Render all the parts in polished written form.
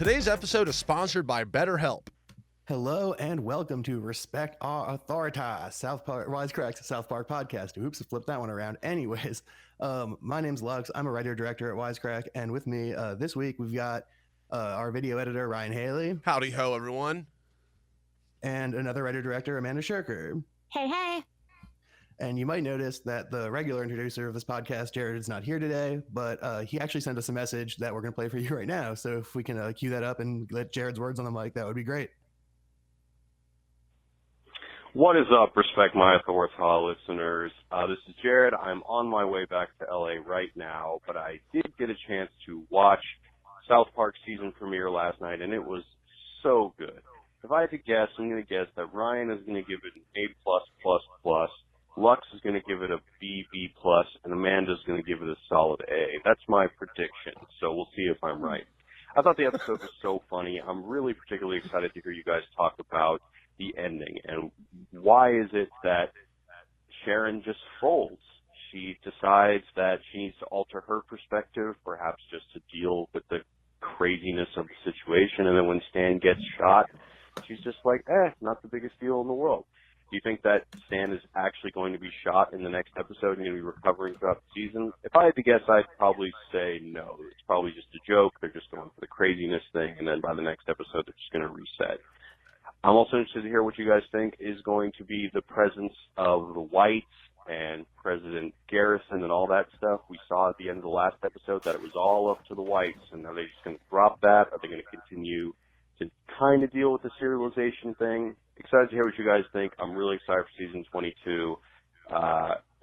Today's episode is sponsored by BetterHelp. Hello and welcome to Respect Our Authoritah, South Park Wisecrack's South Park podcast. Oops, I flipped that one around. Anyways, my name's Lux. I'm a writer-director at Wisecrack, and with me this week we've got our video editor Ryan Haley. Howdy ho, everyone. And another writer-director, Amanda Shirker. Hey, hey. And you might notice that the regular introducer of this podcast, Jared, is not here today, but he actually sent us a message that we're going to play for you right now. So if we can cue that up and let Jared's words on the mic, that would be great. What is up, Respect My Authoritah listeners? This is Jared. I'm on my way back to LA right now, but I did get a chance to watch South Park season premiere last night, and it was so good. If I had to guess, I'm going to guess that Ryan is going to give it an A+++, Lux is going to give it a B+, and Amanda's going to give it a solid A. That's my prediction, so we'll see if I'm right. I thought the episode was so funny. I'm really particularly excited to hear you guys talk about the ending and why is it that Sharon just folds. She decides that she needs to alter her perspective, perhaps just to deal with the craziness of the situation, and then when Stan gets shot, she's just like, not the biggest deal in the world. Do you think that Stan is actually going to be shot in the next episode and going to be recovering throughout the season? If I had to guess, I'd probably say no. It's probably just a joke. They're just going for the craziness thing, and then by the next episode, they're just going to reset. I'm also interested to hear what you guys think is going to be the presence of the Whites and President Garrison and all that stuff. We saw at the end of the last episode that it was all up to the Whites, and are they just going to drop that? Are they going to continue to kind of deal with the serialization thing? Excited to hear what you guys think. I'm really excited for season 22.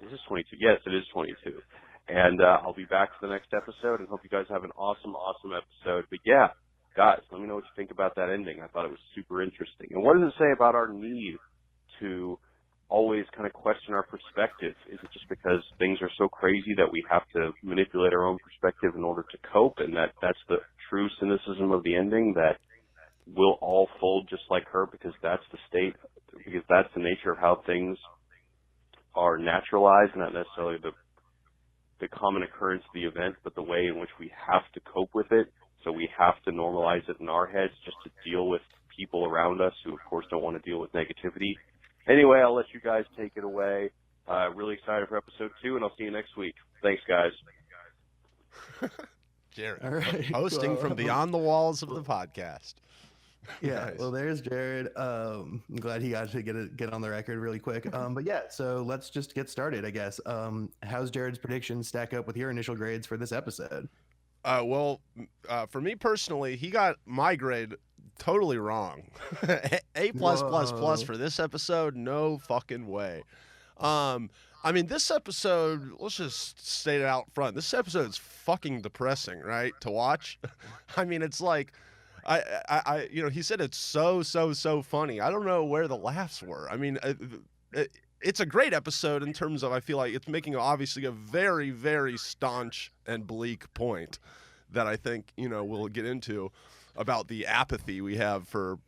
Is this 22? Yes, it is 22. And I'll be back for the next episode and hope you guys have an awesome episode. But yeah, guys, let me know what you think about that ending. I thought it was super interesting. And what does it say about our need to always kind of question our perspective? Is it just because things are so crazy that we have to manipulate our own perspective in order to cope, and that's the true cynicism of the ending, that we'll all fold just like her because that's the state, because that's the nature of how things are naturalized, not necessarily the common occurrence of the event, but the way in which we have to cope with it. So we have to normalize it in our heads just to deal with people around us who, of course, don't want to deal with negativity. Anyway, I'll let you guys take it away. Really excited for episode 2, and I'll see you next week. Thanks, guys. Jared, All right. hosting from beyond the walls of the podcast. Yeah, Nice. Well, there's Jared. I'm glad he got to get on the record really quick. But yeah, so let's just get started, I guess. How's Jared's predictions stack up with your initial grades for this episode? For me personally, he got my grade totally wrong. A+++ for this episode, no fucking way. I mean, this episode, let's just state it out front. This episode is fucking depressing, right, to watch. I mean, it's like, I he said it's so funny. I don't know where the laughs were. I mean, it's a great episode in terms of, I feel like it's making obviously a very, very staunch and bleak point that I think, we'll get into about the apathy we have for,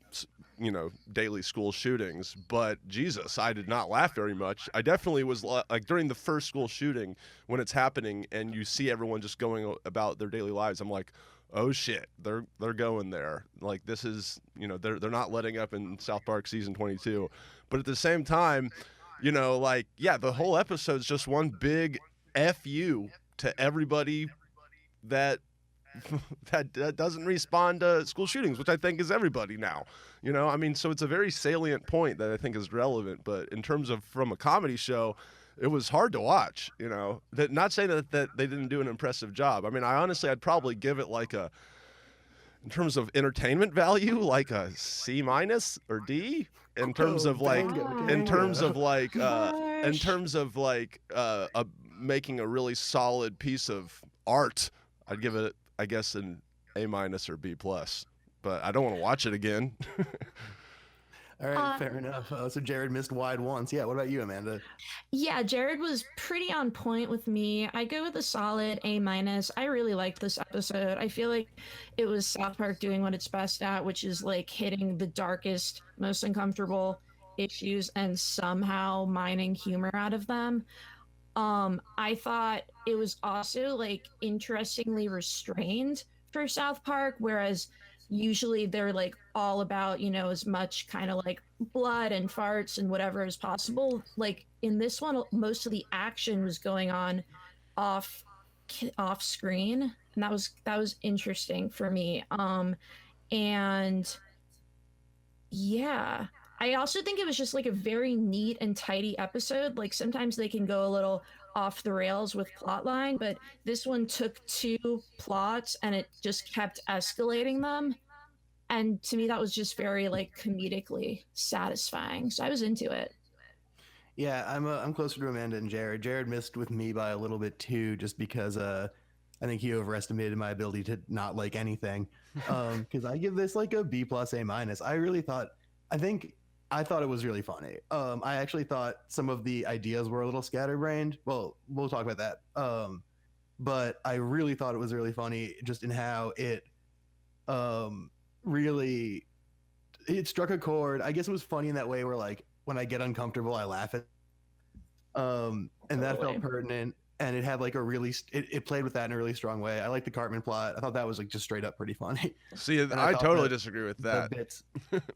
daily school shootings. But Jesus, I did not laugh very much. I definitely was like during the first school shooting when it's happening and you see everyone just going about their daily lives. I'm like, oh shit, they're going there. Like this is, they're not letting up in South Park season 22. But at the same time, the whole episode's just one big FU to everybody that doesn't respond to school shootings, which I think is everybody now. So it's a very salient point that I think is relevant. But in terms of from a comedy show, it was hard to watch, not saying that they didn't do an impressive job. I mean, I'd probably give it like in terms of entertainment value, like a C- or D in terms of making a really solid piece of art. I'd give it, I guess, an A- or B+, but I don't want to watch it again. All right, fair enough. So Jared missed wide once. Yeah, what about you, Amanda? Yeah, Jared was pretty on point with me. I go with a solid A-. I really liked this episode. I feel like it was South Park doing what it's best at, which is like hitting the darkest, most uncomfortable issues and somehow mining humor out of them. I thought it was also like interestingly restrained for South Park, whereas usually they're like all about, you know, as much kind of like blood and farts and whatever as possible. Like in this one, most of the action was going on off off screen, and that was interesting for me. And yeah, I also think it was just like a very neat and tidy episode. Like sometimes they can go a little off the rails with plotline, but this one took two plots and it just kept escalating them. And to me, that was just very like comedically satisfying. So I was into it. Yeah, I'm closer to Amanda and Jared. Jared missed with me by a little bit too, just because I think he overestimated my ability to not like anything. Because I give this like a B plus A minus. I thought it was really funny. I actually thought some of the ideas were a little scatterbrained. Well, we'll talk about that. But I really thought it was really funny, just in how it really it struck a chord. I guess it was funny in that way where like when I get uncomfortable, I laugh at. And that felt pertinent. And it had like it played with that in a really strong way. I like the Cartman plot. I thought that was like just straight up pretty funny. See, I totally disagree with that.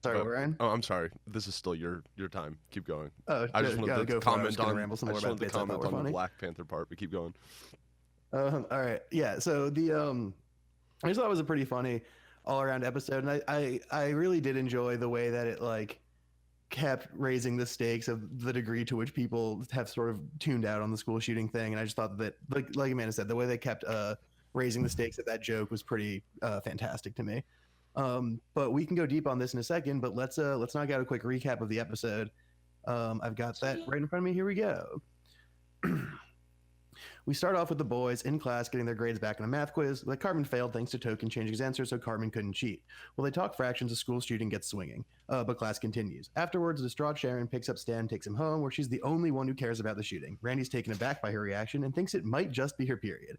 Sorry, Ryan. Oh, I'm sorry. This is still your time. Keep going. Oh, I just wanted to comment on the Black Panther part, but keep going. All right. Yeah. So I just thought it was a pretty funny all around episode, and I really did enjoy the way that it like kept raising the stakes of the degree to which people have sort of tuned out on the school shooting thing. And I just thought that, like Amanda said, the way they kept raising the stakes of that joke was pretty fantastic to me. But we can go deep on this in a second. But let's knock out a quick recap of the episode. I've got that right in front of me. Here we go. We start off with the boys in class getting their grades back in a math quiz that Cartman failed thanks to Token changing his answer so Cartman couldn't cheat. While they talk fractions, a school shooting gets swinging, but class continues. Afterwards, distraught Sharon picks up Stan and takes him home, where she's the only one who cares about the shooting. Randy's taken aback by her reaction and thinks it might just be her period.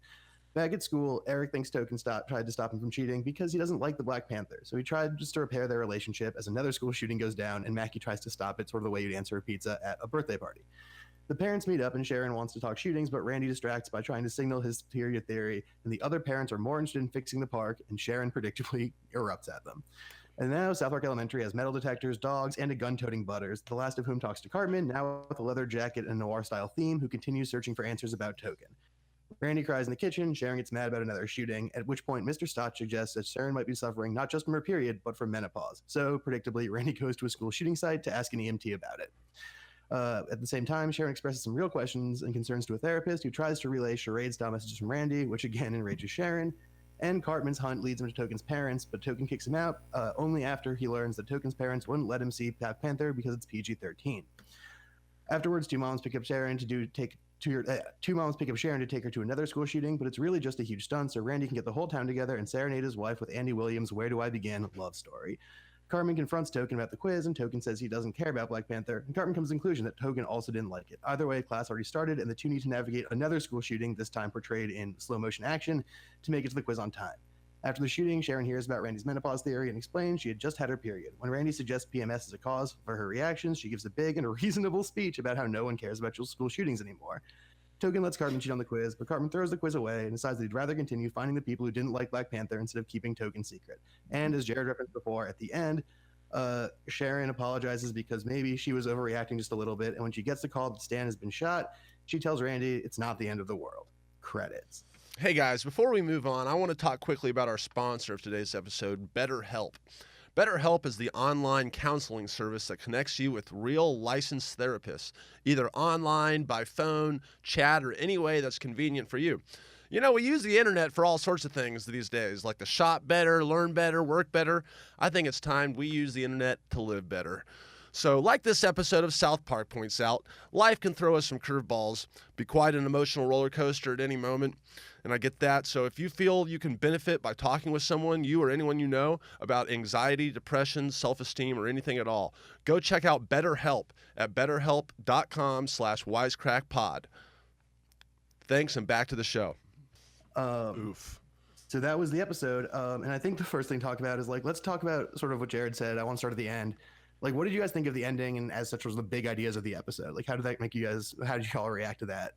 Back at school, Eric thinks Token tried to stop him from cheating because he doesn't like the Black Panther, so he tried just to repair their relationship as another school shooting goes down and Mackie tries to stop it, sort of the way you'd answer a pizza at a birthday party. The parents meet up and Sharon wants to talk shootings, but Randy distracts by trying to signal his period theory, and the other parents are more interested in fixing the park, and Sharon predictably erupts at them. And now South Park Elementary has metal detectors, dogs, and a gun-toting Butters, the last of whom talks to Cartman, now with a leather jacket and a noir-style theme, who continues searching for answers about Token. Randy cries in the kitchen, Sharon gets mad about another shooting, at which point Mr. Stotch suggests that Sharon might be suffering not just from her period, but from menopause. So, predictably, Randy goes to a school shooting site to ask an EMT about it. At the same time, Sharon expresses some real questions and concerns to a therapist who tries to relay charade-style messages from Randy, which again enrages Sharon. And Cartman's hunt leads him to Token's parents, but Token kicks him out only after he learns that Token's parents wouldn't let him see Black Panther because it's PG-13. Afterwards, two moms pick up Sharon to take her to another school shooting, but it's really just a huge stunt, so Randy can get the whole town together and serenade his wife with Andy Williams' "Where Do I Begin" love story. Cartman confronts Token about the quiz, and Token says he doesn't care about Black Panther, and Cartman comes to the conclusion that Token also didn't like it. Either way, class already started, and the two need to navigate another school shooting, this time portrayed in slow-motion action, to make it to the quiz on time. After the shooting, Sharon hears about Randy's menopause theory and explains she had just had her period. When Randy suggests PMS as a cause for her reactions, she gives a big and a reasonable speech about how no one cares about school shootings anymore. Token lets Cartman cheat on the quiz, but Cartman throws the quiz away and decides that he'd rather continue finding the people who didn't like Black Panther instead of keeping Token's secret. And as Jared referenced before, at the end, Sharon apologizes because maybe she was overreacting just a little bit, and when she gets the call that Stan has been shot, she tells Randy it's not the end of the world. Credits. Hey guys, before we move on, I want to talk quickly about our sponsor of today's episode, BetterHelp. BetterHelp is the online counseling service that connects you with real licensed therapists, either online, by phone, chat, or any way that's convenient for you. You know, we use the internet for all sorts of things these days, like to shop better, learn better, work better. I think it's time we use the internet to live better. So, like this episode of South Park points out, life can throw us some curveballs, be quite an emotional roller coaster at any moment, and I get that. So if you feel you can benefit by talking with someone, you or anyone you know, about anxiety, depression, self-esteem, or anything at all, go check out BetterHelp at betterhelp.com/wisecrackpod. Thanks, and back to the show. Oof. So that was the episode, and I think the first thing to talk about is, like, let's talk about sort of what Jared said. I want to start at the end. Like, what did you guys think of the ending, and as such was the big ideas of the episode? Like, how did that make you guys? How did you all react to that?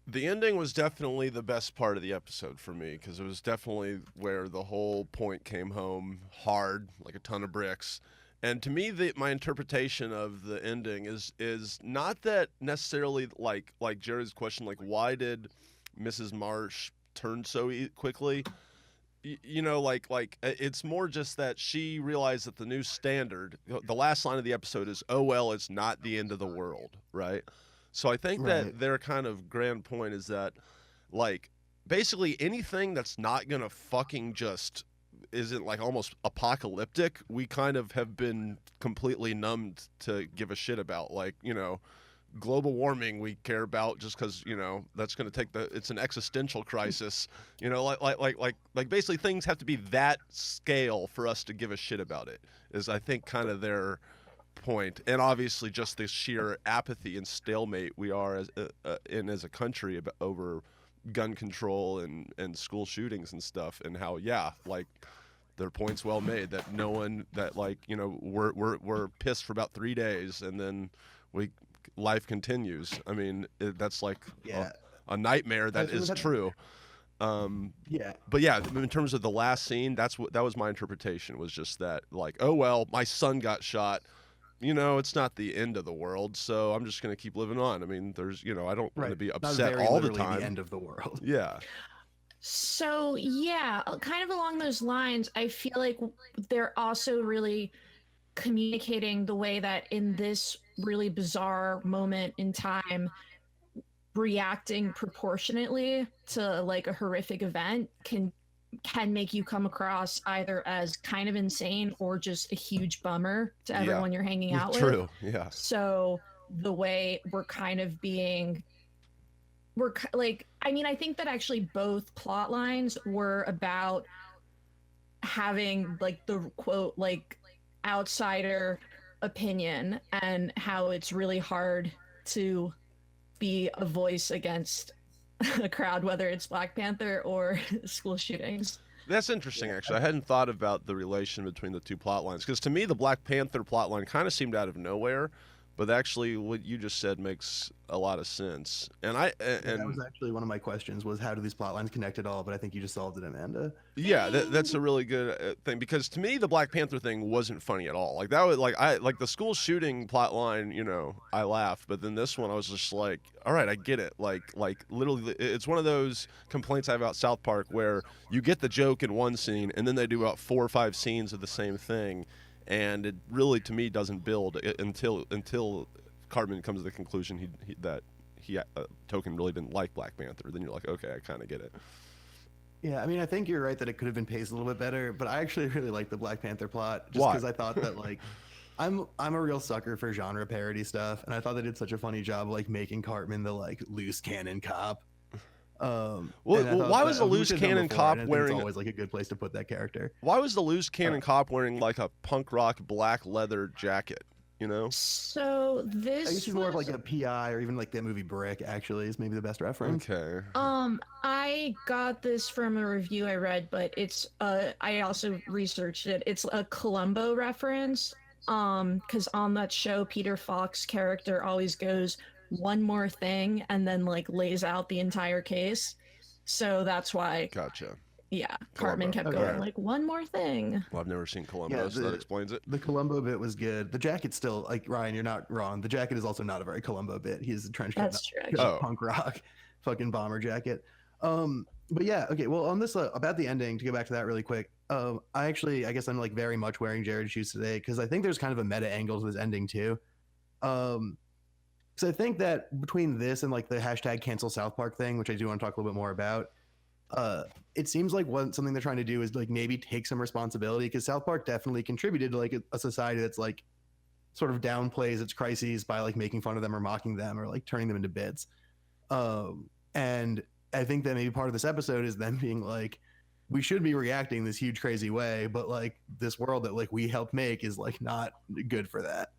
The ending was definitely the best part of the episode for me because it was definitely where the whole point came home hard, like a ton of bricks. And to me, my interpretation of the ending is not that necessarily like Jared's question, like why did Mrs. Marsh turn so quickly? You know, like it's more just that she realized that the new standard, the last line of the episode is, "Oh well, it's not the end of the world," right? So I think that their kind of grand point is that, like, basically anything that's not gonna fucking just isn't like almost apocalyptic, we kind of have been completely numbed to give a shit about. Like, you know, global warming we care about just because, you know, that's going to take it's an existential crisis, you know, like basically things have to be that scale for us to give a shit about it, is I think kind of their point. And obviously just the sheer apathy and stalemate we are as a country over gun control and school shootings and stuff, and how like their point's well made that no one, that like, you know, we're pissed for about 3 days and then life continues. I mean, that's like a nightmare that is true. But yeah, in terms of the last scene, that was my interpretation, was just that, like, oh well, my son got shot, you know, it's not the end of the world, so I'm just going to keep living on. I mean, there's, you know, I don't want to be upset all the time. The end of the world. Yeah. So yeah, kind of along those lines, I feel like they're also really communicating the way that in this really bizarre moment in time, reacting proportionately to like a horrific event can make you come across either as kind of insane or just a huge bummer to everyone you're hanging out with. True. Yeah. So the way we're kind of being, I think that actually both plot lines were about having like the quote, like, outsider opinion, and how it's really hard to be a voice against a crowd, whether it's Black Panther or school shootings. That's interesting, actually. I hadn't thought about the relation between the two plot lines, because to me the Black Panther plot line kind of seemed out of nowhere, but actually what you just said makes a lot of sense. And that was actually one of my questions, was how do these plot lines connect at all? But I think you just solved it, Amanda. Yeah, that's a really good thing, because to me the Black Panther thing wasn't funny at all. Like that was like the school shooting plot line, you know, I laughed, but then this one I was just like, all right, I get it. Like literally, it's one of those complaints I have about South Park, where you get the joke in one scene and then they do about 4 or 5 scenes of the same thing. And it really, to me, doesn't build until Cartman comes to the conclusion that Token really didn't like Black Panther. Then you're like, okay, I kind of get it. Yeah, I mean, I think you're right that it could have been paced a little bit better, but I actually really like the Black Panther plot, just because I thought that, like, I'm a real sucker for genre parody stuff, and I thought they did such a funny job, like, making Cartman the, like, loose cannon cop. Why was the loose cannon cop wearing? It's always like a good place to put that character. Why was the loose cannon cop wearing like a punk rock black leather jacket? You know. So this. I guess he's more of like a PI, or even like that movie Brick. Actually, is maybe the best reference. Okay. I got this from a review I read, but it's I also researched it. It's a Columbo reference. Because on that show, Peter Falk's character always goes, "One more thing," and then like lays out the entire case. So that's why. Gotcha. Yeah, Cartman kept going like, "One more thing." Well, I've never seen Columbo, so that explains it. The Columbo bit was good. The jacket's still, like, Ryan, you're not wrong. The jacket is also not a very Columbo bit. He's a trench coat. That's true. Punk rock, fucking bomber jacket. But yeah, okay. Well, on this about the ending, to go back to that really quick. I guess I'm like very much wearing Jared's shoes today, because I think there's kind of a meta angle to this ending too. So I think that between this and like the hashtag cancel South Park thing, which I do want to talk a little bit more about, it seems like something they're trying to do is like maybe take some responsibility, because South Park definitely contributed to like a society that's like sort of downplays its crises by like making fun of them or mocking them or like turning them into bits. And I think that maybe part of this episode is them being like, we should be reacting this huge crazy way, but like this world that like we helped make is like not good for that.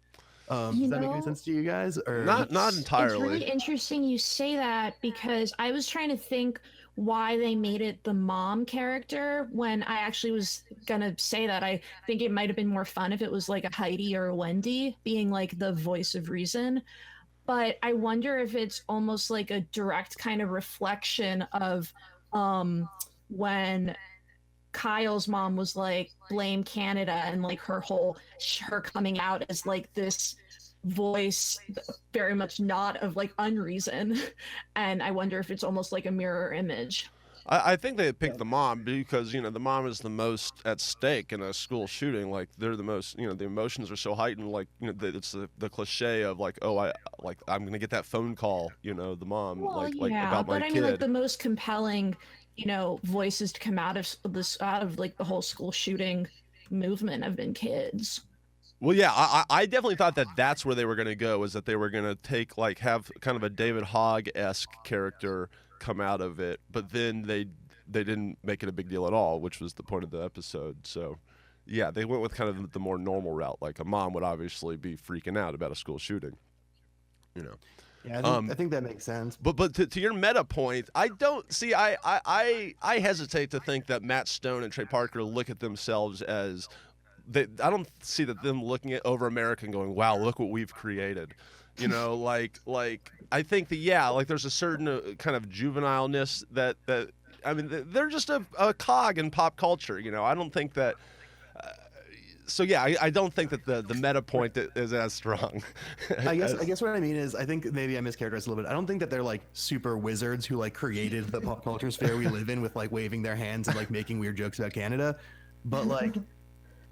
Does that make any sense to you guys? Or not entirely. It's really interesting you say that, because I was trying to think why they made it the mom character, when I actually was gonna say that I think it might have been more fun if it was like a Heidi or a Wendy being like the voice of reason. But I wonder if it's almost like a direct kind of reflection of when Kyle's mom was like blame Canada, and like her coming out as like this voice very much not of like unreason. And I wonder if it's almost like a mirror image. I think they picked the mom because, you know, the mom is the most at stake in a school shooting. Like, they're the most, you know, the emotions are so heightened. Like, you know, it's the cliche of like, oh, I'm gonna get that phone call. You know, the mom, Well, like yeah, about my but I kid. mean, like the most compelling, voices to come out of this, out of like the whole school shooting movement, have been kids. Well, yeah, I definitely thought that that's where they were gonna go, is that they were gonna have kind of a David Hogg-esque character come out of it, but then they didn't make it a big deal at all, which was the point of the episode. So, yeah, they went with kind of the more normal route. Like, a mom would obviously be freaking out about a school shooting, you know. Yeah, I think that makes sense. But to your meta point, I don't see. I hesitate to think that Matt Stone and Trey Parker look at themselves as I don't see that them looking at over America and going, "Wow, look what we've created." You know, like I think that like there's a certain kind of juvenileness that I mean, they're just a cog in pop culture. You know, I don't think that. So yeah, I don't think that the meta point is as strong. I guess what I mean is, I think maybe I mischaracterized a little bit. I don't think that they're like super wizards who like created the pop culture sphere we live in with like waving their hands and like making weird jokes about Canada, but like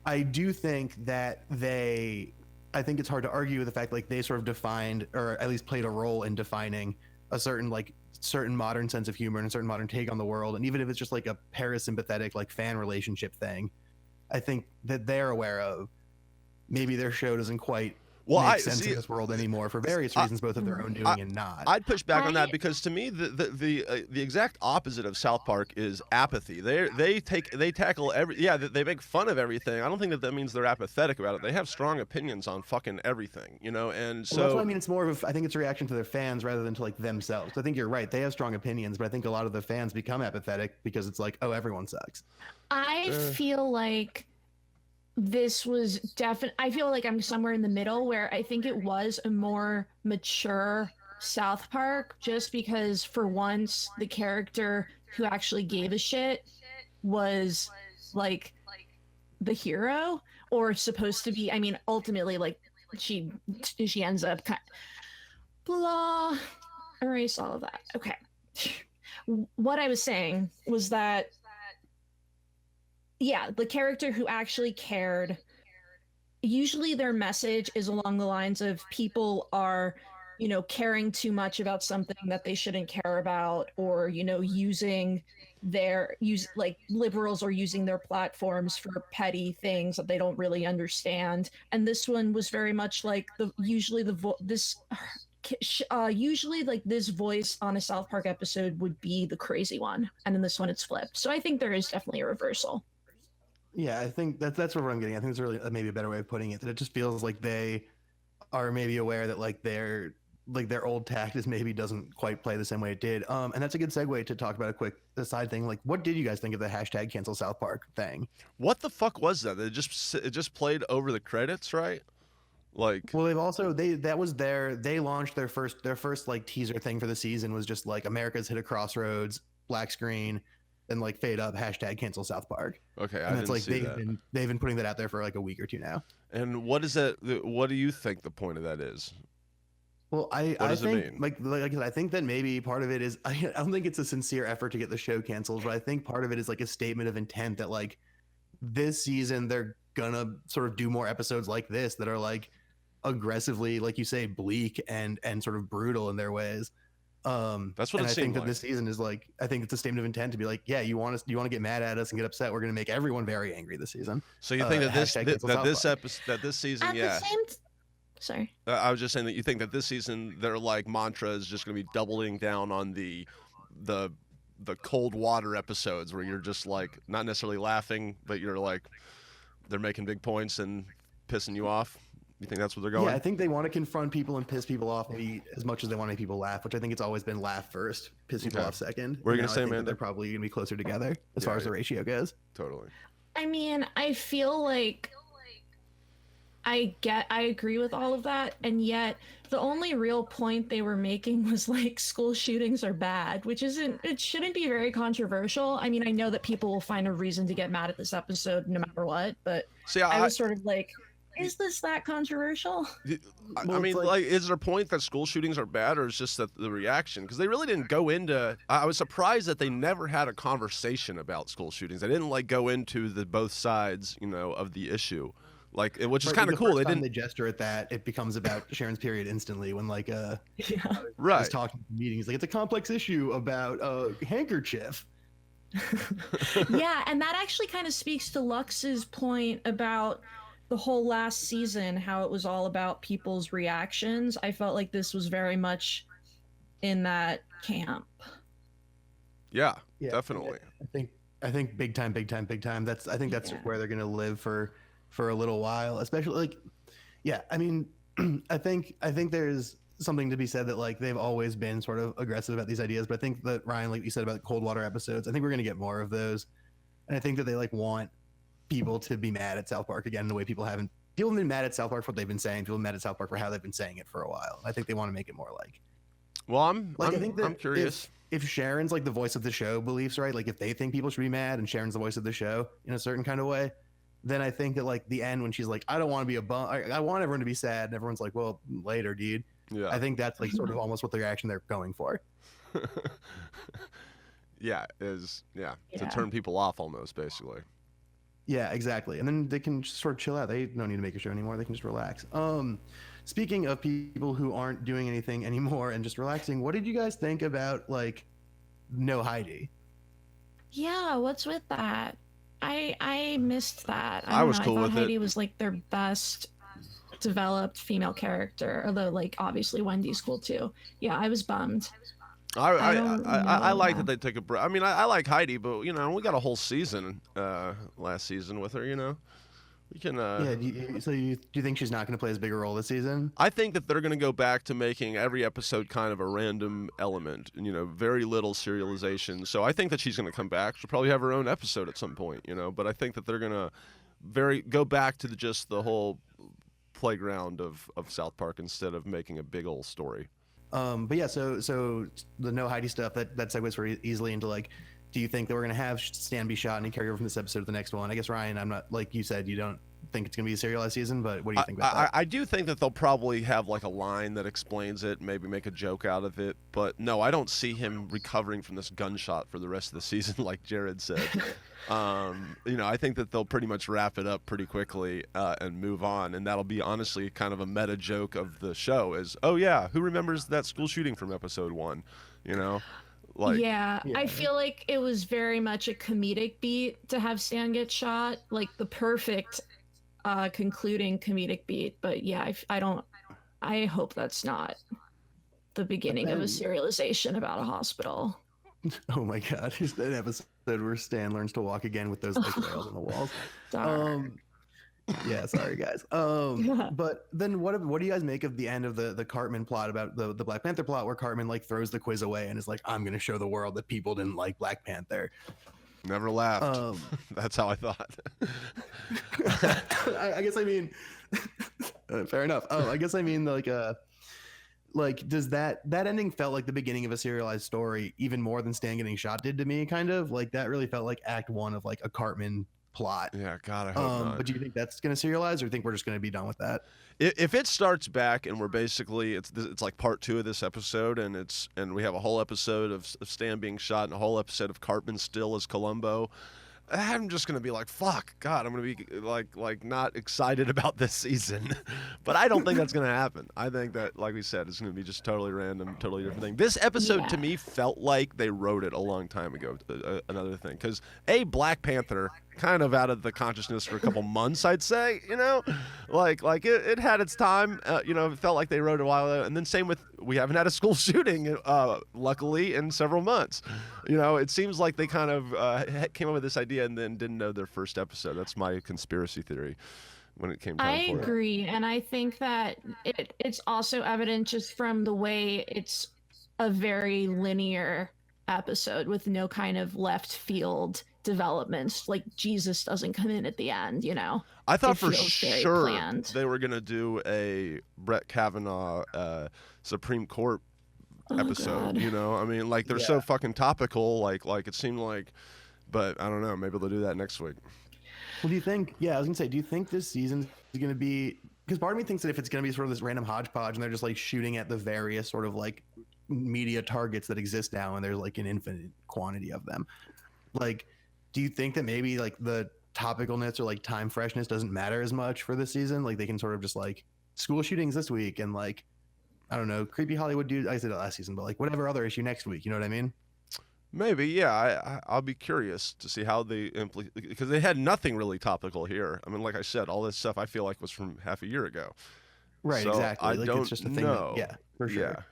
I do think that I think it's hard to argue with the fact like they sort of defined, or at least played a role in defining, a certain modern sense of humor and a certain modern take on the world. And even if it's just like a parasympathetic like fan relationship thing, I think that they're aware of maybe their show doesn't quite make sense in this world anymore for various reasons, both of their own doing and not. I'd push back on that, because to me the exact opposite of South Park is apathy. They tackle they make fun of everything. I don't think that means they're apathetic about it. They have strong opinions on fucking everything, you know. And so that's what I mean. It's more of I think it's a reaction to their fans rather than to like themselves. I think you're right. They have strong opinions, but I think a lot of the fans become apathetic because it's like, oh, everyone sucks. I feel like this was I feel like I'm somewhere in the middle, where I think it was a more mature South Park, just because for once the character who actually gave a shit was like the hero, or supposed to be. I mean, ultimately, like she ends up blah, erase all of that. Okay. What I was saying was that, yeah, the character who actually cared, usually their message is along the lines of people are, caring too much about something that they shouldn't care about, or, like liberals are using their platforms for petty things that they don't really understand. And this one was very much like usually like this voice on a South Park episode would be the crazy one, and in this one it's flipped. So I think there is definitely a reversal. Yeah, I think that's what I'm getting. I think it's really maybe a better way of putting it. That it just feels like they are maybe aware that like their old tactics maybe doesn't quite play the same way it did. And that's a good segue to talk about a quick aside thing. Like, what did you guys think of the hashtag cancel South Park thing? What the fuck was that? It just played over the credits, right? Like, well, they launched their first like teaser thing for the season was just like America's hit a crossroads, black screen, and like fade up, hashtag cancel South Park. Okay, and it's like they've been putting that out there for like a week or two now. And what is that? What do you think the point of that is? Well, I think like I said, I think that maybe part of it is I don't think it's a sincere effort to get the show canceled, but I think part of it is like a statement of intent that like this season they're gonna sort of do more episodes like this that are like aggressively, like you say, bleak and sort of brutal in their ways. That's what and it I think that like. this season is like, I think it's a statement of intent to be like, yeah, you want to get mad at us and get upset. We're going to make everyone very angry this season. So you think that this season, yeah. Sorry. I was just saying that you think that this season their like mantra is just going to be doubling down on the cold water episodes where you're just like not necessarily laughing, but you're like they're making big points and pissing you off. You think that's what they're going? Yeah, I think they want to confront people and piss people off maybe as much as they want to make people laugh, which I think it's always been laugh first, piss people off second. What are you going to say, I think that Amanda? they're probably going to be closer together as far as the ratio goes. Totally. I mean, I feel like I agree with all of that, and yet the only real point they were making was like school shootings are bad, which it shouldn't be very controversial. I mean, I know that people will find a reason to get mad at this episode no matter what, but See, I was sort of like, is this that controversial? I mean, like, is there a point that school shootings are bad, or is just that the reaction? Because they really didn't go into. I was surprised that they never had a conversation about school shootings. They didn't like go into the both sides, of the issue, like, which is kind of cool. They gesture at that. It becomes about Sharon's period instantly when like right. He's talking to meetings like it's a complex issue about handkerchief. Yeah, and that actually kind of speaks to Lux's point about the whole last season, how it was all about people's reactions. I felt like this was very much in that camp. Yeah, definitely. I think big time. I think that's where they're gonna live for a little while, especially like, yeah. I mean, I think there's something to be said that like they've always been sort of aggressive about these ideas, but I think that Ryan, like you said about the cold water episodes, I think we're gonna get more of those, and I think that they like want people to be mad at South Park again in the way people have been mad at South Park for what they've been saying. People have been mad at South Park for how they've been saying it for a while. I think they want to make it more like. Well, I'm curious. If Sharon's like the voice of the show beliefs, right? Like if they think people should be mad and Sharon's the voice of the show in a certain kind of way, then I think that like the end when she's like, I don't want to be a bum. I want everyone to be sad. And everyone's like, well, later, dude. Yeah. I think that's like sort of almost what the reaction they're going for. To turn people off almost, basically. Yeah, exactly. And then they can just sort of chill out. They don't need to make a show anymore. They can just relax. Speaking of people who aren't doing anything anymore and just relaxing, what did you guys think about like No Heidi? Yeah, what's with that? I missed that. I was cool with it. I thought Heidi was like their best developed female character, although like obviously Wendy's cool too. Yeah, I was bummed. I like that they took a break. I mean, I like Heidi, but we got a whole season last season with her. We can. Do you think she's not going to play as big a role this season? I think that they're going to go back to making every episode kind of a random element. Very little serialization. So I think that she's going to come back. She'll probably have her own episode at some point. But I think that they're going to go back to just the whole playground of South Park instead of making a big old story. But yeah, so the No Heidi stuff that segues very easily into like, do you think that we're gonna have Stan be shot and he carry over from this episode to the next one? I guess Ryan, I'm not, like you said, you don't think it's gonna be a serialized season, but what do you think about that? I do think that they'll probably have like a line that explains it, maybe make a joke out of it. But no, I don't see him recovering from this gunshot for the rest of the season, like Jared said. I think that they'll pretty much wrap it up pretty quickly and move on, and that'll be honestly kind of a meta joke of the show is, oh yeah, who remembers that school shooting from episode 1? I feel like it was very much a comedic beat to have Stan get shot, like the perfect concluding comedic beat. But yeah, I hope that's not the beginning of a serialization about a hospital. Oh my god, is that episode where Stan learns to walk again with those like rails on the walls? Yeah, sorry guys. But then what do you guys make of the end of the Cartman plot about the Black Panther plot, where Cartman like throws the quiz away and is like, I'm gonna show the world that people didn't like Black Panther. Never laughed. That's how I thought. I guess I mean fair enough. I guess I mean like does that ending felt like the beginning of a serialized story even more than Stan getting shot did to me, kind of like that really felt like act 1 of like a Cartman plot. Yeah, God, I hope not. But do you think that's going to serialize, or do you think we're just going to be done with that? If it starts back and we're basically it's like part 2 of this episode, and we have a whole episode of Stan being shot and a whole episode of Cartman still as Columbo, I'm just gonna be like, fuck, God, I'm gonna be like not excited about this season. But I don't think that's gonna happen. I think that, like we said, it's gonna be just totally random, totally different thing. This episode to me felt like they wrote it a long time ago. Another thing, because Black Panther kind of out of the consciousness for a couple months, I'd say. Like it had its time. It felt like they wrote it a while ago. And then same with, we haven't had a school shooting, luckily, in several months. It seems like they kind of came up with this idea and then didn't know their first episode. That's my conspiracy theory. when it came time I for it. agree, and I think that it's also evident just from the way it's a very linear episode with no kind of left field developments. Like Jesus doesn't come in at the end, you know. I thought It for feels very sure planned. they were gonna do a Brett Kavanaugh Supreme Court episode. God. You know, I mean, like they're so fucking topical. Like it seemed like, but I don't know. Maybe they'll do that next week. Well, do you think? Yeah, I was gonna say, do you think this season is gonna be? Because part of me thinks that if it's gonna be sort of this random hodgepodge, and they're just like shooting at the various sort of like media targets that exist now, and there's like an infinite quantity of them. Like, do you think that maybe like the topicalness or like time freshness doesn't matter as much for this season? Like they can sort of just like school shootings this week, and like I don't know, creepy Hollywood dude. I said it last season, but like whatever other issue next week. You know what I mean? Maybe, yeah. I'll be curious to see how they because they had nothing really topical here. I mean, like I said, all this stuff I feel like was from half a year ago. Right, So exactly. I Like don't it's just a thing. know. Yeah, for sure.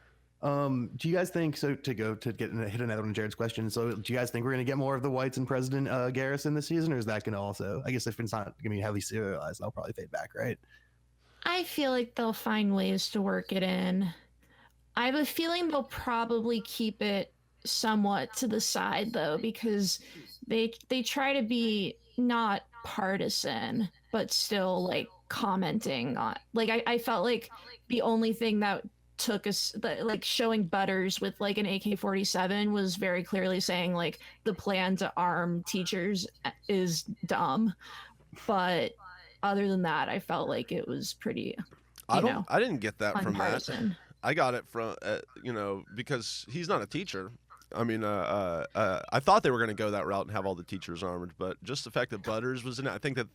Yeah. Do you guys think so? To hit another one of Jared's questions. So, do you guys think we're gonna get more of the whites and President Garrison this season, or is that gonna also? I guess if it's not gonna be heavily serialized, I'll probably fade back, right? I feel like they'll find ways to work it in. I have a feeling they'll probably keep it somewhat to the side though, because they try to be not partisan, but still like commenting on. Like I felt like the only thing that took us like showing Butters with like an AK-47 was very clearly saying like the plan to arm teachers is dumb, but other than that I felt like it was pretty I didn't get that from that. unpartisan. I got it from because he's not a teacher. I mean, I thought they were going to go that route and have all the teachers armed, but just the fact that Butters was in it, I think that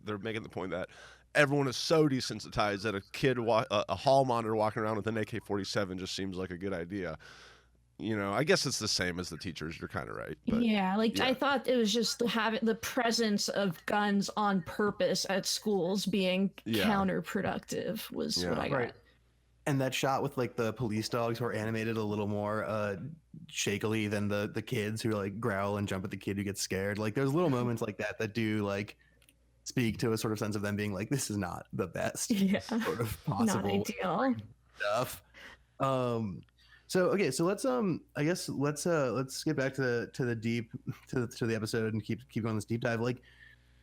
they're making the point that everyone is so desensitized that a kid, a hall monitor walking around with an AK-47 just seems like a good idea. You know, I guess it's the same as the teachers. You're kind of right. But, yeah, I thought it was just the presence of guns on purpose at schools being counterproductive was what I got. Right. And that shot with like the police dogs who are animated a little more shakily than the kids who like growl and jump at the kid who gets scared. Like there's little moments like that do like speak to a sort of sense of them being like, this is not the best sort of possible not ideal stuff. So okay, so let's I guess let's get back to the episode and keep going this deep dive. Like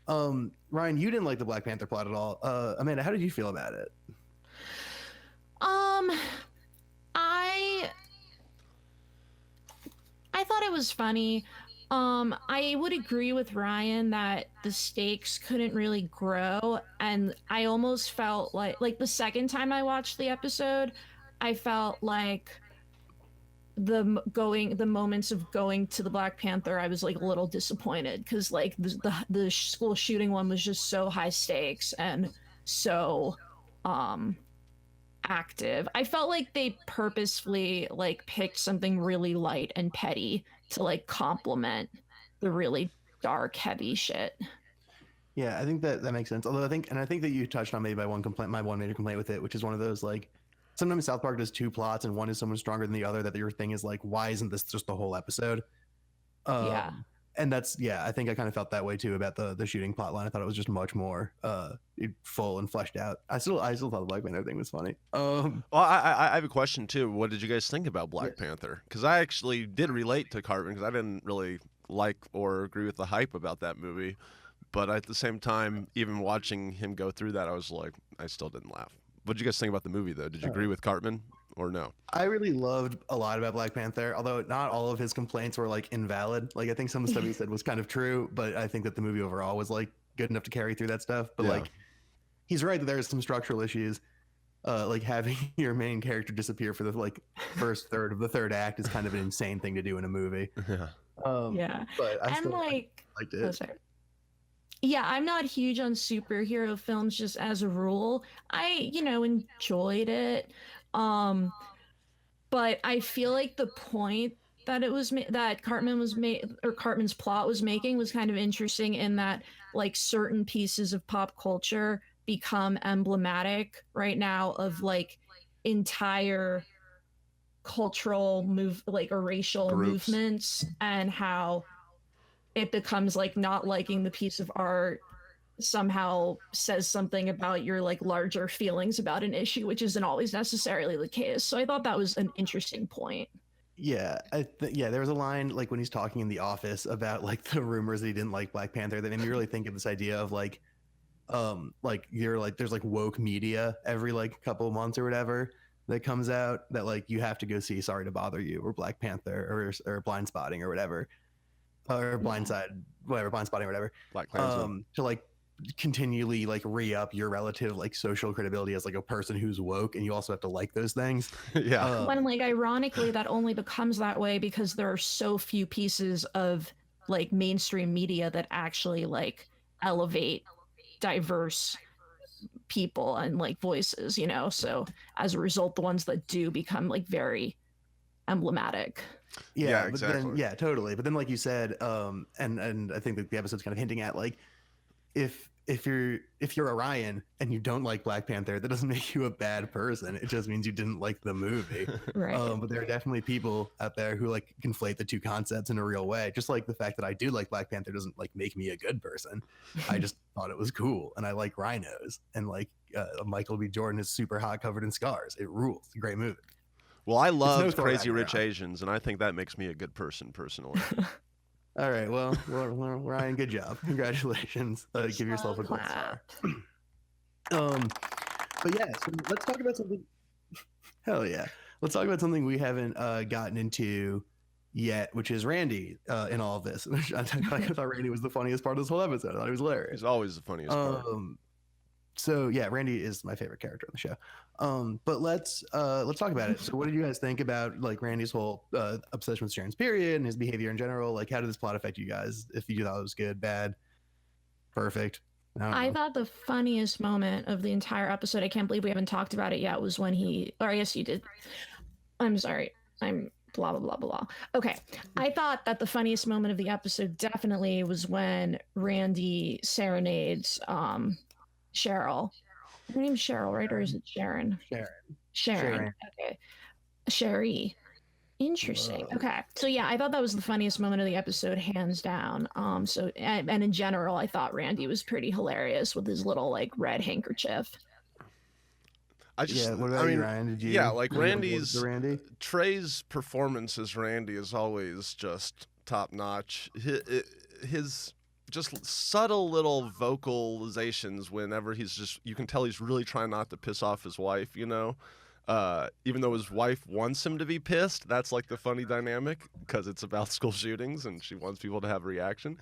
Ryan, you didn't like the Black Panther plot at all. Amanda, how did you feel about it? I thought it was funny. I would agree with Ryan that the stakes couldn't really grow, and I almost felt like the second time I watched the episode, I felt like the moments of going to the Black Panther, I was like a little disappointed because like the school shooting one was just so high stakes and so active. I felt like they purposefully like picked something really light and petty to like complement the really dark, heavy shit. Yeah, I think that makes sense. Although I think that you touched on maybe my one major complaint with it, which is one of those like sometimes South Park does two plots and one is so much stronger than the other that your thing is like, why isn't this just the whole episode? And that's I think I kind of felt that way too about the shooting plot line. I thought it was just much more full and fleshed out. I still thought the Black Panther thing was funny. Well, I have a question too. What did you guys think about Black Panther? Because I actually did relate to Cartman because I didn't really like or agree with the hype about that movie, but at the same time, even watching him go through that, I was like, I still didn't laugh. What did you guys think about the movie though? Did you agree with Cartman or no? I really loved a lot about Black Panther, although not all of his complaints were like invalid. Like I think some of the stuff he said was kind of true, but I think that the movie overall was like good enough to carry through that stuff. But like he's right that there's some structural issues. Like having your main character disappear for the like first third of the third act is kind of an insane thing to do in a movie. But I still liked it. Yeah, I'm not huge on superhero films just as a rule. I, enjoyed it. But I feel like the point that it was that Cartman's plot was making was kind of interesting in that like certain pieces of pop culture become emblematic right now of like entire cultural or racial groups. Movements, and how it becomes like not liking the piece of art somehow says something about your like larger feelings about an issue, which isn't always necessarily the case. So I thought that was an interesting point. Yeah, there was a line like when he's talking in the office about like the rumors that he didn't like Black Panther that made me really think of this idea of like you're like there's like woke media every like couple of months or whatever that comes out that like you have to go see Sorry to Bother You or Black Panther or Blind Spotting or whatever or Blindside whatever Blind Spotting or whatever Black Klansman. to like continually like re-up your relative like social credibility as like a person who's woke, and you also have to like those things. Yeah. When like ironically that only becomes that way because there are so few pieces of like mainstream media that actually like elevate diverse people and like voices, you know, so as a result the ones that do become like very emblematic. Yeah, But exactly. then, yeah, totally. But then, like you said, and I think that the episode's kind of hinting at like, if you're Orion and you don't like Black Panther, that doesn't make you a bad person. It just means you didn't like the movie. Right. But there are definitely people out there who like conflate the two concepts in a real way. Just like the fact that I do like Black Panther doesn't like make me a good person. I just thought it was cool, and I like rhinos, and like Michael B. Jordan is super hot, covered in scars. It rules. It's a great movie. Well, I love Thor Crazy Rich Ragnarok. Asians, and I think that makes me a good person personally. All right, well, Ryan, good job. Congratulations. Give yourself a gold star. But yeah, so let's talk about something. Hell yeah, let's talk about something we haven't gotten into yet, which is Randy in all of this. I thought Randy was the funniest part of this whole episode. I thought he was hilarious. He's always the funniest part. So yeah, Randy is my favorite character on the show. But let's talk about it. So what did you guys think about like Randy's whole obsession with Sharon's period and his behavior in general? Like, how did this plot affect you guys? If you thought it was good, bad, perfect? I know. thought the funniest moment of the entire episode, I can't believe we haven't talked about it yet, was when or I guess you did. I'm sorry. I'm blah, blah, blah, blah. Okay. I thought that the funniest moment of the episode definitely was when Randy serenades Cheryl. Her name's Cheryl, right? Or is it Sharon? Sharon. Okay. Sherry. Interesting. Whoa. Okay. So yeah, I thought that was the funniest moment of the episode, hands down. And in general, I thought Randy was pretty hilarious with his little like red handkerchief. I just, What about you, Ryan? Did you? Yeah, like did you look Randy's forward to Randy. Trey's performance as Randy is always just top notch. His just subtle little vocalizations whenever you can tell he's really trying not to piss off his wife, you know? Even though his wife wants him to be pissed, that's like the funny dynamic because it's about school shootings and she wants people to have a reaction.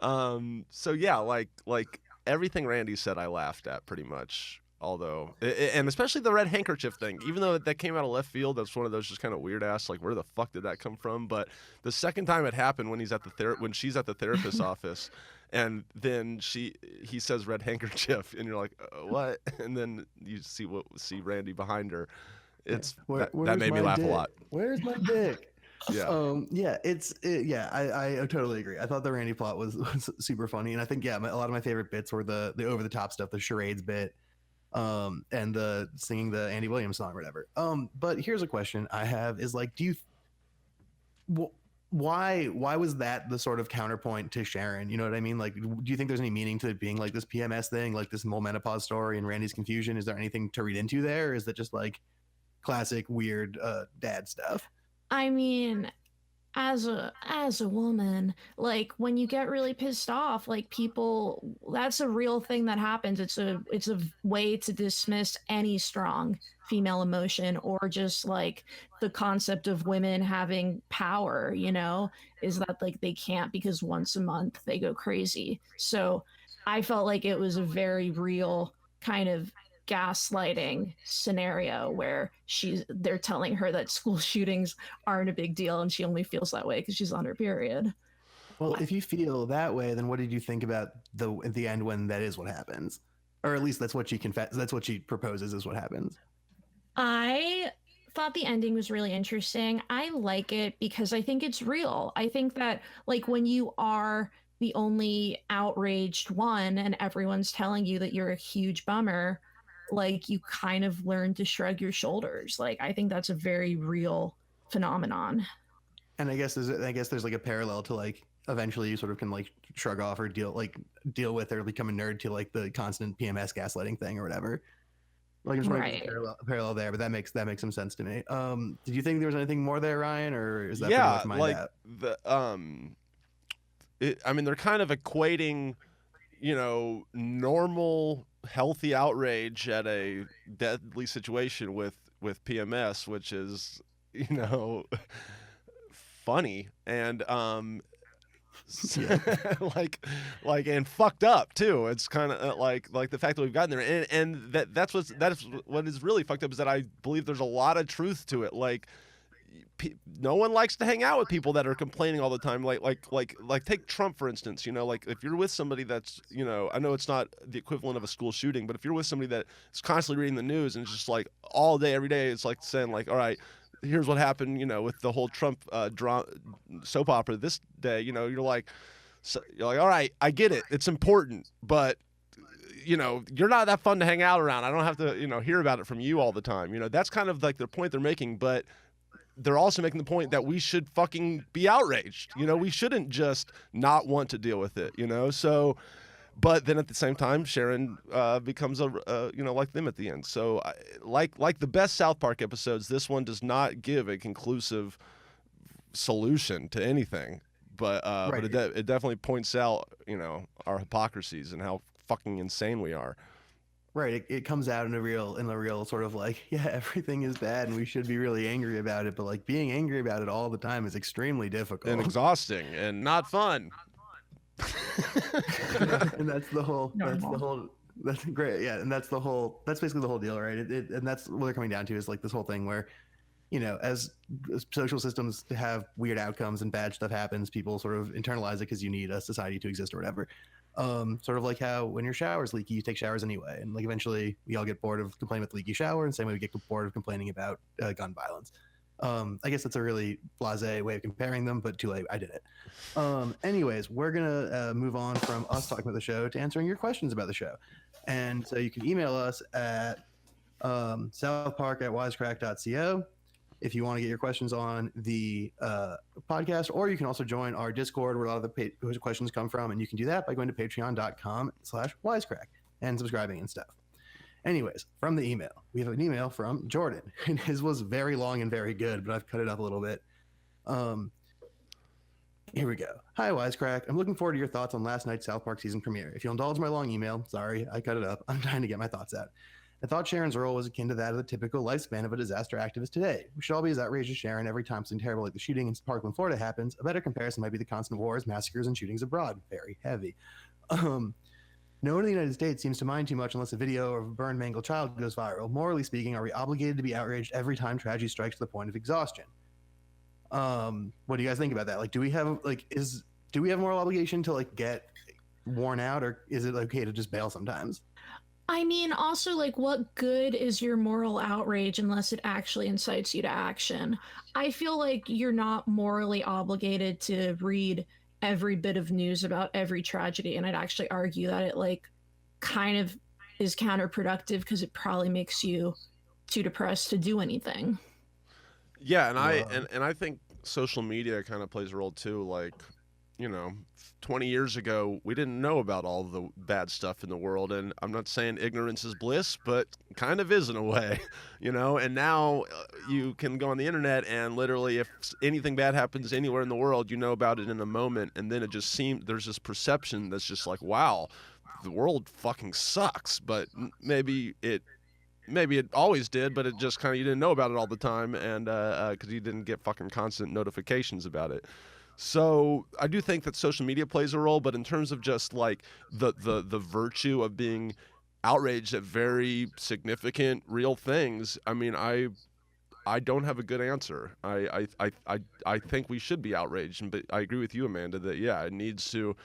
So yeah, like everything Randy said I laughed at pretty much. Although, and especially the red handkerchief thing, even though that came out of left field, that's one of those just kind of weird ass, like, where the fuck did that come from? But the second time it happened when when she's at the therapist's office, and then he says red handkerchief, and you're like, what? And then you see Randy behind her. That made me laugh a lot. Where's my dick? Yeah. I totally agree. I thought the Randy plot was super funny, and I think a lot of my favorite bits were the over the top stuff, the charades bit. And the singing the Andy Williams song or whatever. But here's a question I have is like, why was that the sort of counterpoint to Sharon? You know what I mean? Like, do you think there's any meaning to it being like this PMS thing, like this whole menopause story and Randy's confusion? Is there anything to read into there? Or is that just like classic weird dad stuff? I mean, as a woman, like when you get really pissed off, like people, that's a real thing that happens. It's a way to dismiss any strong female emotion, or just like the concept of women having power, you know, is that like they can't because once a month they go crazy. So I felt like it was a very real kind of gaslighting scenario where they're telling her that school shootings aren't a big deal and she only feels that way because she's on her period. Well, if you feel that way, then what did you think about at the end when that is what happens? Or at least that's what she proposes is what happens. I thought the ending was really interesting. I like it because I think it's real. I think that like when you are the only outraged one and everyone's telling you that you're a huge bummer, like you kind of learn to shrug your shoulders. Like I think that's a very real phenomenon. And I guess there's like a parallel to like eventually you sort of can like shrug off or deal with or become a nerd to like the constant PMS gaslighting thing or whatever. Like, I'm just wondering if there's a parallel there, but that makes some sense to me. Did you think there was anything more there, Ryan, or is that pretty much mined out? I mean, they're kind of equating, normal, healthy outrage at a deadly situation with PMS, which is, funny and like and fucked up too. It's kind of like the fact that we've gotten there, and that's what is really fucked up is that I believe there's a lot of truth to it. Like, no one likes to hang out with people that are complaining all the time. Like take Trump for instance. Like if you're with somebody that's, I know it's not the equivalent of a school shooting, but if you're with somebody that is constantly reading the news and it's just like all day every day, it's like saying like, all right, here's what happened, with the whole Trump soap opera this day. You're like, all right, I get it, it's important, but you're not that fun to hang out around. I don't have to hear about it from you all the time. That's kind of like the point they're making, but they're also making the point that we should fucking be outraged. We shouldn't just not want to deal with it. So. But then at the same time, Sharon becomes like them at the end. So like the best South Park episodes, this one does not give a conclusive solution to anything. But Right. But it definitely points out our hypocrisies and how fucking insane we are. Right. It comes out in a real sort of like, yeah, everything is bad and we should be really angry about it. But like being angry about it all the time is extremely difficult And exhausting and not fun. And that's great. Yeah. And that's basically the whole deal, right? And that's what they're coming down to is like this whole thing where, as social systems have weird outcomes and bad stuff happens, people sort of internalize it because you need a society to exist or whatever. Sort of like how when your shower's leaky, you take showers anyway. And like eventually we all get bored of complaining about the leaky shower, and same way we get bored of complaining about gun violence. I guess that's a really blasé way of comparing them, but too late. I did it. Anyways, we're going to move on from us talking about the show to answering your questions about the show. And so you can email us at southpark@wisecrack.co if you want to get your questions on the podcast, or you can also join our Discord where a lot of the questions come from. And you can do that by going to patreon.com/wisecrack and subscribing and stuff. Anyways, from the email, we have an email from Jordan, and his was very long and very good, but I've cut it up a little bit. Here we go. Hi, Wisecrack. I'm looking forward to your thoughts on last night's South Park season premiere. If you'll indulge my long email, sorry, I cut it up. I'm trying to get my thoughts out. I thought Sharon's role was akin to that of the typical lifespan of a disaster activist today. We should all be as outraged as Sharon every time something terrible like the shooting in Parkland, Florida happens. A better comparison might be the constant wars, massacres, and shootings abroad. Very heavy. No one in the United States seems to mind too much unless a video of a burned, mangled child goes viral. Morally speaking, are we obligated to be outraged every time tragedy strikes to the point of exhaustion? What do you guys think about that? Like, do we have moral obligation to like get worn out, or is it okay to just bail sometimes? I mean, also, like, what good is your moral outrage unless it actually incites you to action? I feel like you're not morally obligated to read every bit of news about every tragedy, and I'd actually argue that it like kind of is counterproductive because it probably makes you too depressed to do anything. Yeah, and I think social media kind of plays a role too. Like, 20 years ago, we didn't know about all the bad stuff in the world, and I'm not saying ignorance is bliss, but kind of is in a way, and now you can go on the internet and literally if anything bad happens anywhere in the world, you know about it in a moment, and then it just seems there's this perception that's just like, wow, the world fucking sucks, but maybe it always did, but it just kind of, you didn't know about it all the time, and because you didn't get fucking constant notifications about it. So I do think that social media plays a role, but in terms of just like the virtue of being outraged at very significant real things, I mean, I don't have a good answer. I think we should be outraged, but I agree with you, Amanda, that yeah, it needs to.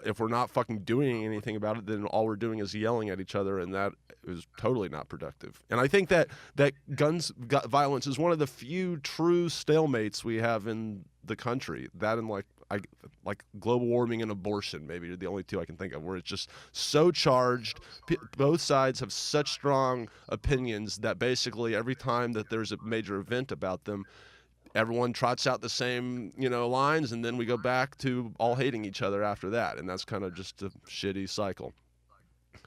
If we're not fucking doing anything about it, then all we're doing is yelling at each other, and that is totally not productive. And I think that gun violence is one of the few true stalemates we have in the country. That and like global warming and abortion maybe are the only two I can think of where it's just so charged. Both sides have such strong opinions that basically every time that there's a major event about them, everyone trots out the same, lines, and then we go back to all hating each other after that, and that's kind of just a shitty cycle.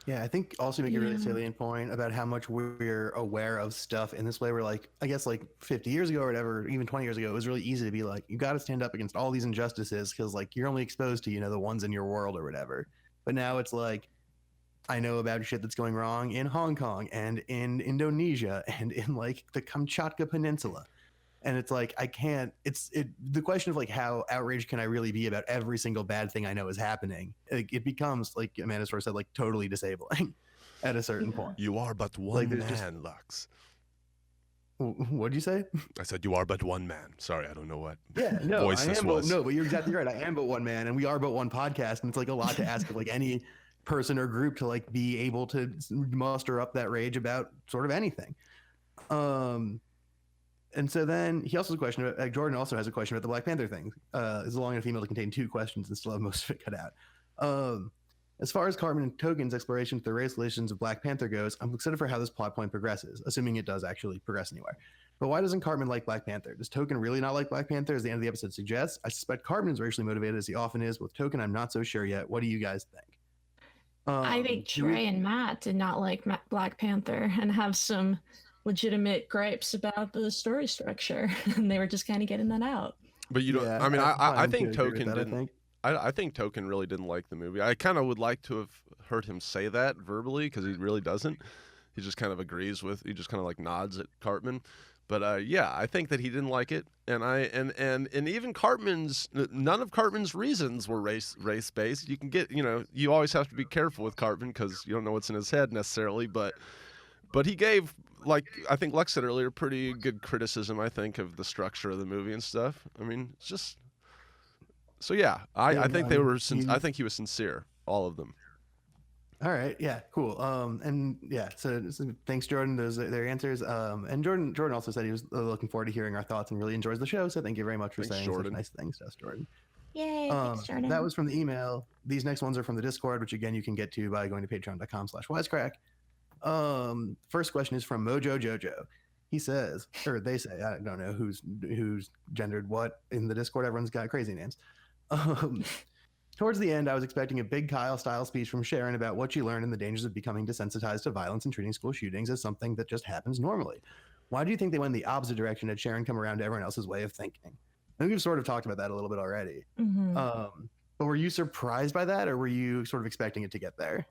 Yeah, I think also make a really salient point about how much we're aware of stuff in this way. We're like, I guess like 50 years ago or whatever, even 20 years ago, it was really easy to be like, you got to stand up against all these injustices because like you're only exposed to, the ones in your world or whatever. But now it's like, I know about shit that's going wrong in Hong Kong and in Indonesia and in like the Kamchatka Peninsula. And it's like, the question of like, how outraged can I really be about every single bad thing I know is happening? It becomes, like Amanda sort of said, like totally disabling at a certain point. You are but one man, Lux. What'd you say? I said, you are but one man. Sorry, I don't know what voice this was. No, but you're exactly right. I am but one man, and we are but one podcast. And it's like a lot to ask of like any person or group to like be able to muster up that rage about sort of anything. And so then he also has a question about, Jordan also has a question about the Black Panther thing. Is long enough email to contain 2 questions and still have most of it cut out. As far as Cartman and Token's exploration of the race relations of Black Panther goes, I'm excited for how this plot point progresses, assuming it does actually progress anywhere. But why doesn't Cartman like Black Panther? Does Token really not like Black Panther, as the end of the episode suggests? I suspect Cartman is racially motivated, as he often is. With Token, I'm not so sure yet. What do you guys think? I think Trey and Matt did not like Black Panther and have some legitimate gripes about the story structure, and they were just kind of getting that out. But you don't. I mean, I think Token didn't. I think Token really didn't like the movie. I kind of would like to have heard him say that verbally, because he really doesn't. He just kind of agrees with. He just kind of like nods at Cartman. But yeah, I think that he didn't like it, and even Cartman's, none of Cartman's reasons were race based. You can get, you always have to be careful with Cartman because you don't know what's in his head necessarily. But he gave, like I think Lex said earlier, pretty good criticism, I think, of the structure of the movie and stuff. I mean, it's just so yeah. I think they were. I think he was sincere, all of them. All right. Yeah. Cool. And yeah. So thanks, Jordan. Those are their answers. And Jordan also said he was looking forward to hearing our thoughts and really enjoys the show. So thank you very much for saying such nice things to us, Jordan. Yay! Thanks, Jordan. That was from the email. These next ones are from the Discord, which again you can get to by going to patreon.com/wisecrack. First question is from Mojo Jojo. He says, or they say, I don't know who's gendered what in the Discord. Everyone's got crazy names. Towards the end, I was expecting a big Kyle-style speech from Sharon about what she learned and the dangers of becoming desensitized to violence and treating school shootings as something that just happens normally. Why do you think they went in the opposite direction and had Sharon come around to everyone else's way of thinking? I think we've sort of talked about that a little bit already. Mm-hmm. But were you surprised by that, or were you sort of expecting it to get there?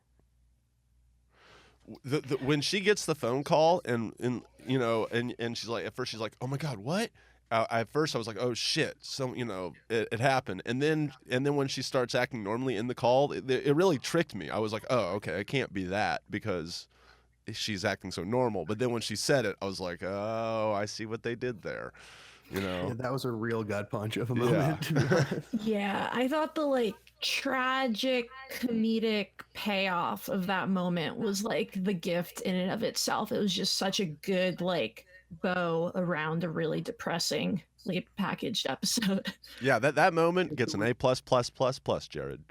When she gets the phone call and she's like, at first she's like, oh my God, what? At first I was like, oh shit, it happened. And then when she starts acting normally in the call, it really tricked me. I was like, oh, okay, it can't be that because she's acting so normal. But then when she said it, I was like, oh, I see what they did there. Yeah, that was a real gut punch of a moment. Yeah, yeah, I thought the tragic comedic payoff of that moment was the gift in and of itself. It was just such a good bow around a really depressingly packaged episode. Yeah, that moment gets an A++++, Jared.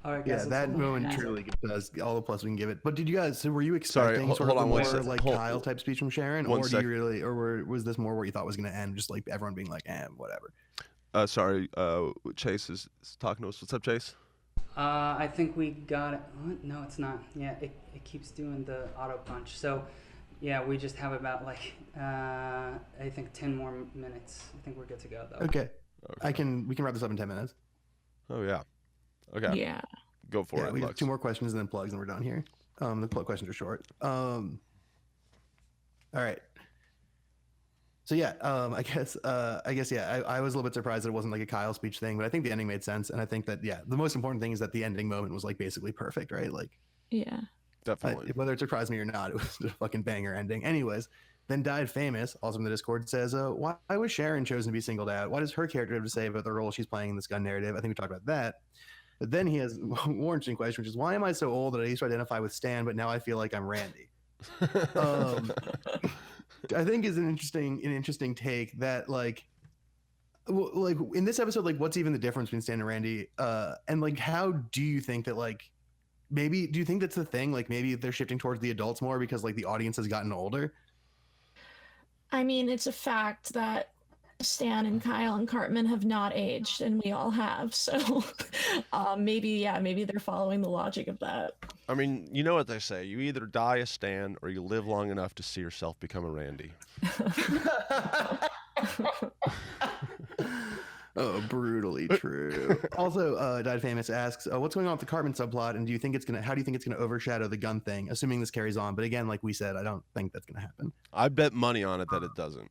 All right, guys, that moment truly does all the plus we can give it. But did you guys? So were you expecting sort of a more Kyle type speech from Sharon, or do you really, or was this more what you thought was going to end, just everyone being like, whatever? Sorry, Chase is talking to us. What's up, Chase? I think we got it. No, it's not. Yeah, it keeps doing the auto punch. So, yeah, we just have about I think 10 more minutes. I think we're good to go though. Okay. We can wrap this up in 10 minutes. Oh yeah. Okay. Yeah. Go for it. We have 2 more questions and then plugs, and we're done here. The plug questions are short. All right. So yeah, I guess yeah, I was a little bit surprised that it wasn't a Kyle speech thing, but I think the ending made sense, and I think that the most important thing is that the ending moment was basically perfect, right? Yeah. Definitely. Whether it surprised me or not, it was a fucking banger ending. Anyways, then Died Famous, also from the Discord, says, why was Sharon chosen to be singled out? What does her character have to say about the role she's playing in this gun narrative? I think we talked about that. But then he has a more interesting question, which is, why am I so old that I used to identify with Stan, but now I feel like I'm Randy? I think is an interesting take that in this episode, what's even the difference between Stan and Randy? And how do you think that maybe do you think that's the thing? Maybe they're shifting towards the adults more because the audience has gotten older? I mean, it's a fact that Stan and Kyle and Cartman have not aged, and we all have. So maybe they're following the logic of that. I mean, you know what they say: you either die a Stan or you live long enough to see yourself become a Randy. Oh, brutally true. Also, Died Famous asks, what's going on with the Cartman subplot, and how do you think it's gonna overshadow the gun thing, assuming this carries on? But again, like we said, I don't think that's gonna happen. I bet money on it that it doesn't.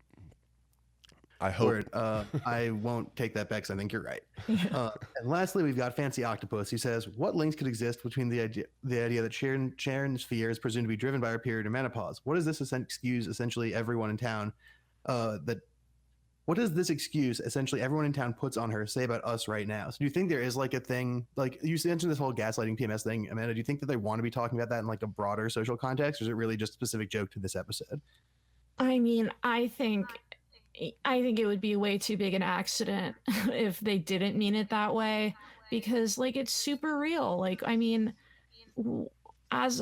I hope. Word. I won't take that back because I think you're right. And lastly, we've got Fancy Octopus, who says, what links could exist between the idea that Sharon's fear is presumed to be driven by her period of menopause? What does this excuse essentially everyone in town what does this excuse essentially everyone in town puts on her say about us right now? So do you think there is like a thing, like you mentioned this whole gaslighting PMS thing, Amanda, do you think that they want to be talking about that in like a broader social context, or is it really just a specific joke to this episode? I mean, I think it would be way too big an accident if they didn't mean it that way, because like it's super real. Like, I mean, as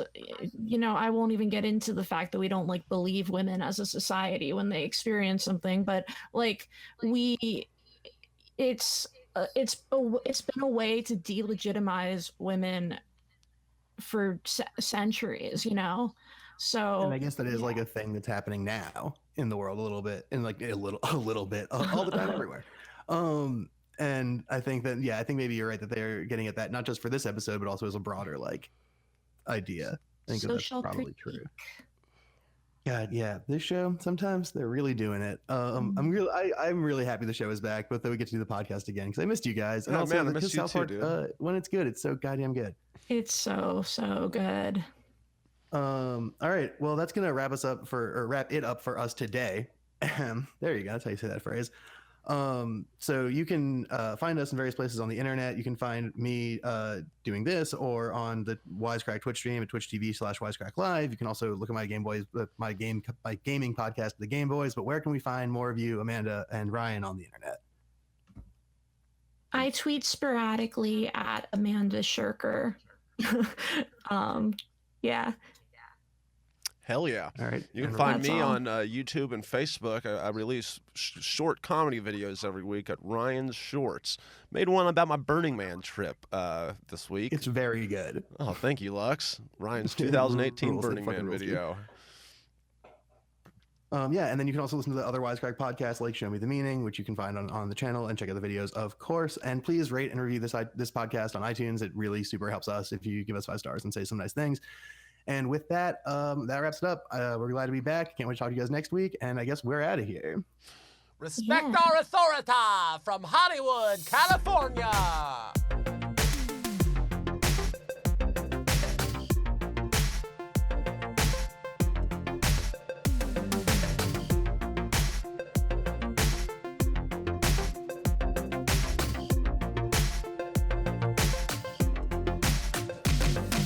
you know, I won't even get into the fact that we don't like believe women as a society when they experience something, but like it's been a way to delegitimize women for centuries, you know. So and I guess that is like a thing that's happening now in the world a little bit, and like a little bit all the time everywhere. And I think that I think maybe you're right that they're getting at that not just for this episode, but also as a broader like idea. I think that's probably true. God, yeah, this show sometimes they're really doing it. I'm really happy the show is back, but that we get to do the podcast again because I missed you guys. And also, man, I missed you too, dude. When it's good, it's so goddamn good. It's so good. All right, well, that's gonna wrap it up for us today. There you go. That's how you say that phrase. So you can find us in various places on the internet. You can find me doing this or on the Wisecrack Twitch stream at twitch.tv/Wisecrack Live. You can also look at my gaming podcast, The Game Boys. But where can we find more of you, Amanda and Ryan, on the internet? I tweet sporadically at Amanda Shirker. Yeah. Hell yeah. All right. You can find me on YouTube and Facebook. I release short comedy videos every week at Ryan's Shorts. Made one about my Burning Man trip this week. It's very good. Oh, thank you, Lux. Ryan's 2018 Burning Man video. And then you can also listen to the other Wisecrack podcasts like Show Me the Meaning, which you can find on the channel, and check out the videos, of course. And please rate and review this podcast on iTunes. It really super helps us if you give us 5 stars and say some nice things. And with that, that wraps it up. We're glad to be back. Can't wait to talk to you guys next week. And I guess we're out of here. Respect our Authoritah from Hollywood, California.